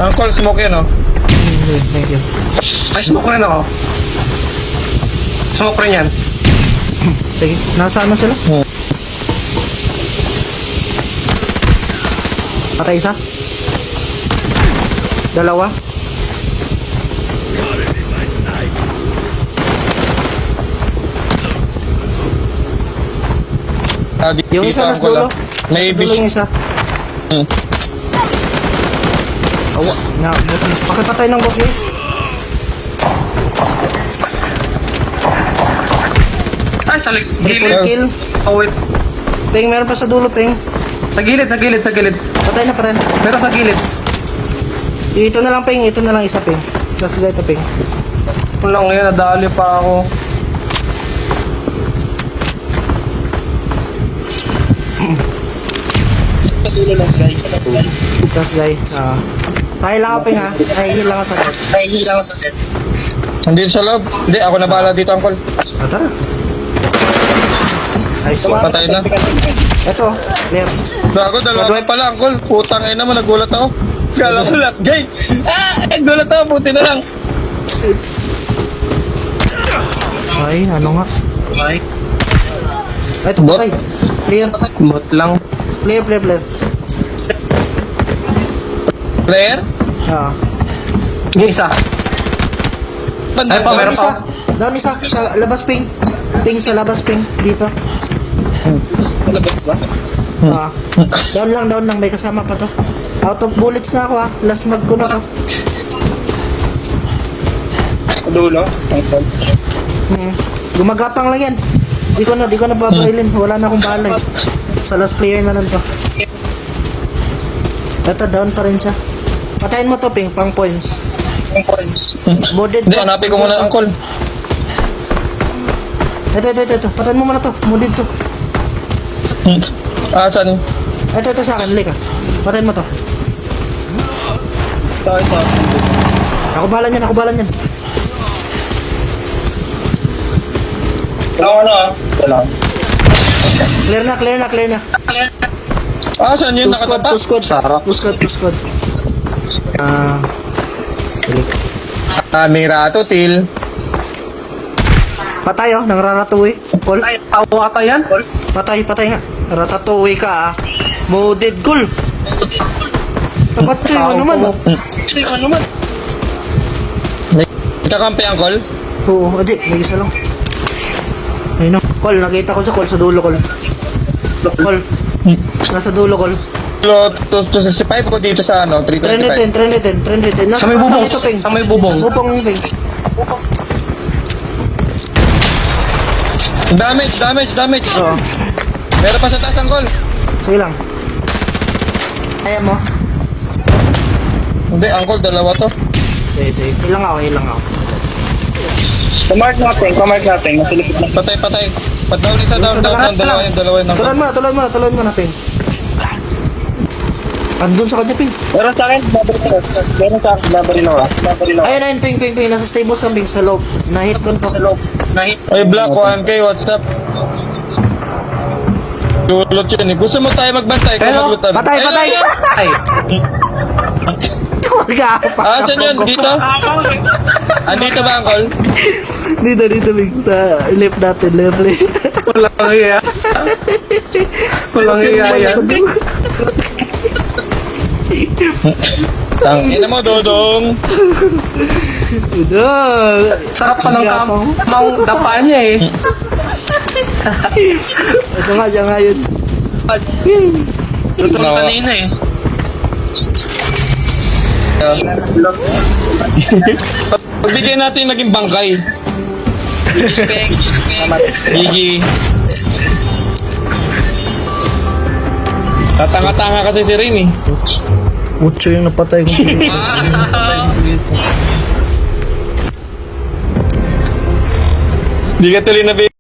Uncle, smoke yan, oh. Thank you. Ay, smoke rin ako. Smoke rin yan. Sige, nasa ano sila? Patay isa? Dalawa? Yung isa mas dulo. Mas dulo yung isa. Awa, na, pakipatay ng bokis. Ay, sa Triple gilid. kill. Oh, wait. Peng, meron pa sa dulo, Peng. Sa gilid, sa gilid, sa gilid. Patay na, patay na. Pero sa gilid. Ito na lang, Peng. Ito na lang isa, Peng. Tapos ito, Peng. Kulang yan, nadali pa ako. Tapos, guys. Ay, lang ako, Peng, ha? Ay, heal lang ako sa dead. Hindi sa loob. Hindi, ako na bahala dito, Uncle. Tara. Nice one. Patay na. Ito, clear. Gago, dalawa pala, Uncle. Putang ina mo, nagulat ako. Kala ko last game. Nagulat ako, puti na lang. Ay, ano nga? Ito, Bot. patay. Clear. Bot lang. Clear. Player? Yung isa. Ay, pa, meron pa. Down isa. Sa labas, Ping. Ping sa labas, Ping. Dito. Down lang. May kasama pa to. Out of bullets na ako, ha. Last mag ko na to. Dulo. Gumagapang lang yan. Di ko na babailin. Wala na akong balay. Sa last player na lang to. Ito, down pa rin siya. Patayin mo to, Ping. Pang points. Modded Hindi, to. hanapin ko muna, Uncle. Ito. Patayin mo muna to. Modded to. Saan? Ito sa akin. Lika. Patayin mo to. Ako balan yan. Wala. Clear na. Saan yun? Nakatapak? Two squad. Mira to, Til. Patay, oh. Nangraratuwi. Call. Ay, tawa ata yan? Patay nga. Ratatuwi ka, ah. Modded goal. Tapat siya, ano naman. May kakampi, Uncle? Oo, adi. May isa lang. Ayun, oh. Call, nakita ko sa call. Sa dulo, call. Call. Nasa dulo, call. 265 ko dito sa 325. Trended. Nasa Sa may bubong. dito, Ping. Sa may bubong. Bubong, Ping. Damage. Oo. Meron pa sa taas, Uncle. Sige lang. Kaya mo? Hindi, Uncle, dalawa to. Sige. Ilang ako. Pamark natin. Patay. Down isa, down. Dalawa yun. Tuloy mo na, Ping. Andun sa kanya, Ping. Meron sa akin, Labarino. Ayun, Ping. Nasa stables lang, Ping. Sa loob. Na-hit doon po. Ay, Black 1K, what's up? Lulot yun eh. Gusto mo tayo magbantay kung maglutan? Patay! Saan yun? Dito? Andito ba, Uncle? Dito, Ping. Sa left natin, left. Walang iya yan. Tangina mo, Dodong. Sarap pa ng kamang dapa niya eh. Ito nga, siya nga yun. Ito kanina eh. Pagbigay natin naging bangkay. GG. Tatanga-tanga kasi si Rin eh. Ucho yung napatay ko. Di ka tuloy na